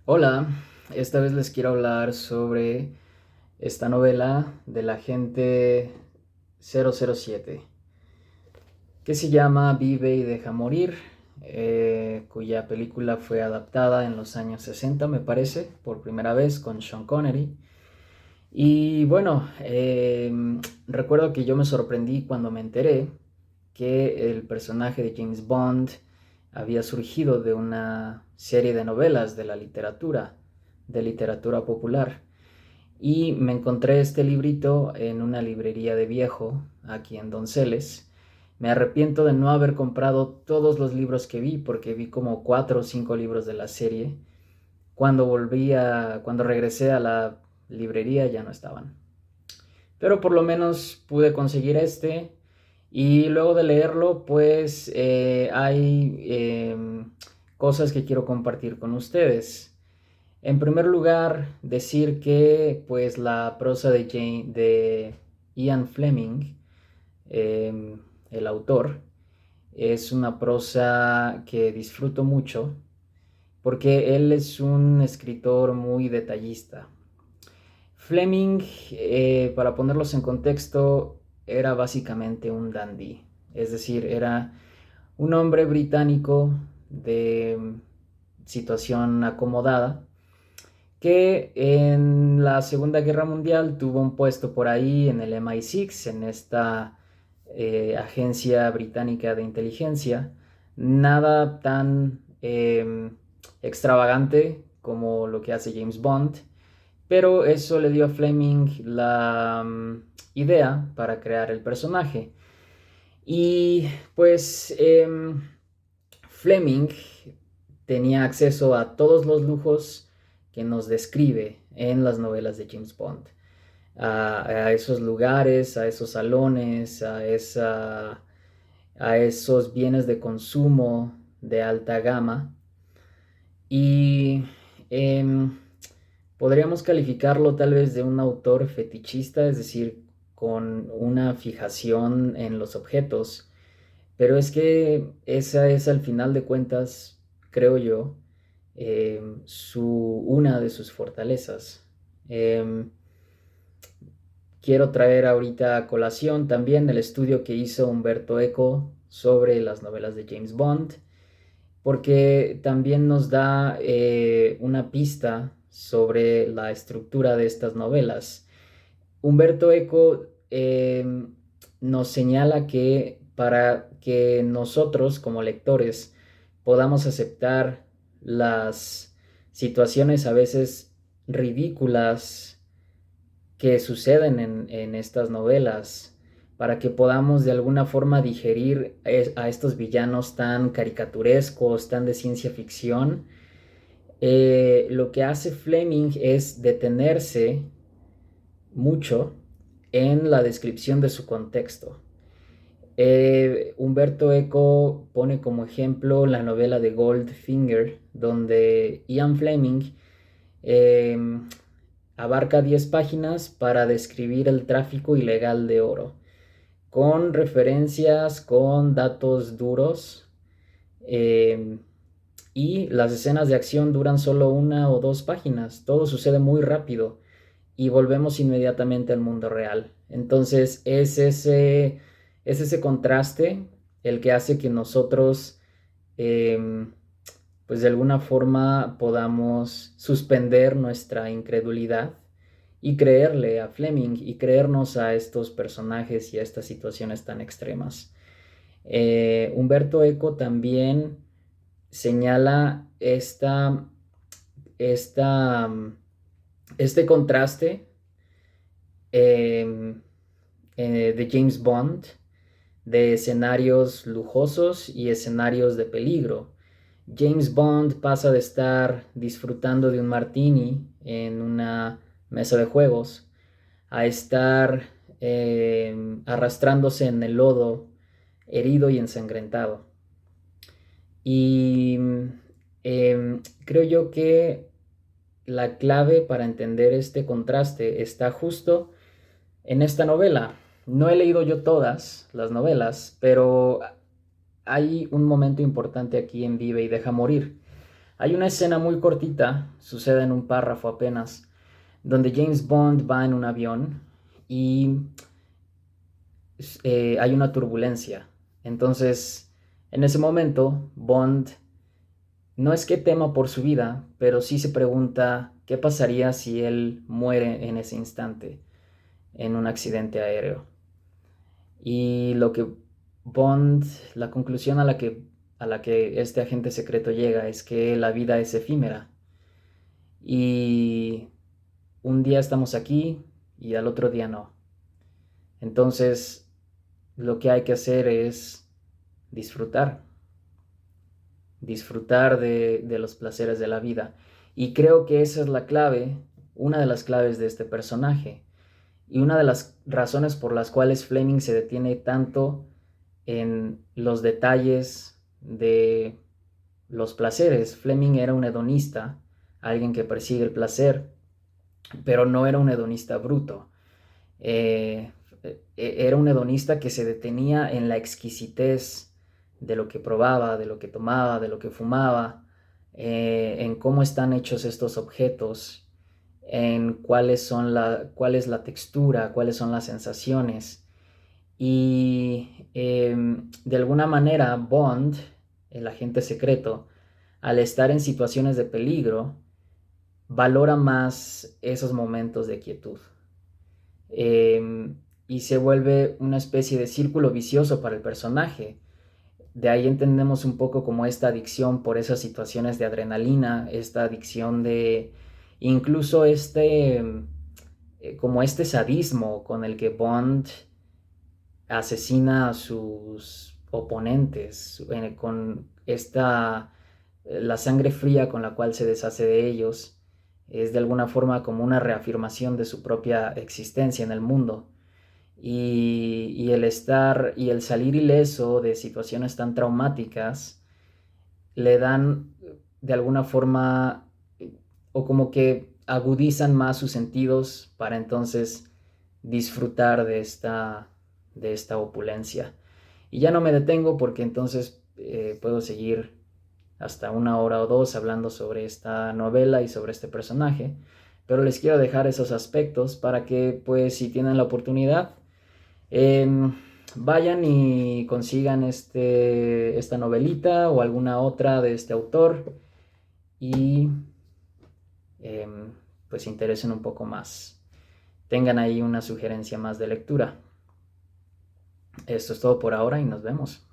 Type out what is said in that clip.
Hola, esta vez les quiero hablar sobre esta novela del agente 007 que se llama Vive y deja morir, cuya película fue adaptada en los años 60, me parece, por primera vez con Sean Connery. Y bueno, recuerdo que yo me sorprendí cuando me enteré que el personaje de James Bond había surgido de una serie de novelas de literatura popular. Y me encontré este librito en una librería de viejo, aquí en Donceles. Me arrepiento de no haber comprado todos los libros que vi, porque vi como 4 o 5 libros de la serie. Cuando regresé a la librería ya no estaban. Pero por lo menos pude conseguir este. Y luego de leerlo, pues hay cosas que quiero compartir con ustedes. En primer lugar, decir que pues la prosa de Ian Fleming, el autor, es una prosa que disfruto mucho porque él es un escritor muy detallista. Fleming, para ponerlos en contexto, era básicamente un dandy, es decir, era un hombre británico de situación acomodada que en la Segunda Guerra Mundial tuvo un puesto por ahí en el MI6, en esta agencia británica de inteligencia. Nada tan extravagante como lo que hace James Bond, pero eso le dio a Fleming la idea para crear el personaje. Y pues Fleming tenía acceso a todos los lujos que nos describe en las novelas de James Bond. A esos lugares, a esos salones, a esos bienes de consumo de alta gama. Y em, podríamos calificarlo tal vez de un autor fetichista, es decir, con una fijación en los objetos. Pero es que esa es al final de cuentas, creo yo, una de sus fortalezas. Em, Quiero traer ahorita a colación también el estudio que hizo Humberto Eco sobre las novelas de James Bond, porque también nos da una pista sobre la estructura de estas novelas. Humberto Eco nos señala que para que nosotros como lectores podamos aceptar las situaciones a veces ridículas que suceden en estas novelas, para que podamos de alguna forma digerir a estos villanos tan caricaturescos, tan de ciencia ficción, lo que hace Fleming es detenerse mucho en la descripción de su contexto. Humberto Eco pone como ejemplo la novela de Goldfinger, donde Ian Fleming eh, abarca 10 páginas para describir el tráfico ilegal de oro, con referencias, con datos duros, eh, y las escenas de acción duran solo 1 o 2 páginas, todo sucede muy rápido y volvemos inmediatamente al mundo real. Entonces es ese contraste el que hace que nosotros, eh, pues de alguna forma, podamos suspender nuestra incredulidad y creerle a Fleming y creernos a estos personajes y a estas situaciones tan extremas. Humberto Eco también señala esta, este contraste eh, de James Bond, de escenarios lujosos y escenarios de peligro. James Bond pasa de estar disfrutando de un martini en una mesa de juegos a estar arrastrándose en el lodo, herido y ensangrentado. Y creo yo que la clave para entender este contraste está justo en esta novela. No he leído yo todas las novelas, pero hay un momento importante aquí en Vive y deja morir, Hay una escena muy cortita, sucede en un párrafo apenas, donde James Bond va en un avión y hay una turbulencia. Entonces, en ese momento, Bond no es que tema por su vida, pero sí se pregunta qué pasaría si él muere en ese instante, en un accidente aéreo. Y lo que Bond, la conclusión a la que este agente secreto llega es que la vida es efímera. Y un día estamos aquí y al otro día no. Entonces, lo que hay que hacer es disfrutar, disfrutar de los placeres de la vida. Y creo que esa es la clave, una de las claves de este personaje. Y una de las razones por las cuales Fleming se detiene tanto en los detalles de los placeres. Fleming era un hedonista, alguien que persigue el placer, pero no era un hedonista bruto. Eh, Era un hedonista que se detenía en la exquisitez de lo que probaba, de lo que tomaba, de lo que fumaba, en cómo están hechos estos objetos, en cuál es la textura, cuáles son las sensaciones. Y de alguna manera Bond, el agente secreto, al estar en situaciones de peligro, valora más esos momentos de quietud. Y se vuelve una especie de círculo vicioso para el personaje. De ahí entendemos un poco como esta adicción por esas situaciones de adrenalina, esta adicción de incluso como este sadismo con el que Bond asesina a sus oponentes, con la sangre fría con la cual se deshace de ellos. Es de alguna forma como una reafirmación de su propia existencia en el mundo. Y el salir ileso de situaciones tan traumáticas le dan de alguna forma, o como que agudizan más sus sentidos para entonces disfrutar de esta opulencia. Y ya no me detengo porque entonces puedo seguir hasta 1 hora o 2 hablando sobre esta novela y sobre este personaje, pero les quiero dejar esos aspectos para que, pues, si tienen la oportunidad, vayan y consigan esta novelita o alguna otra de este autor y pues se interesen un poco más. Tengan ahí una sugerencia más de lectura. Esto es todo por ahora y nos vemos.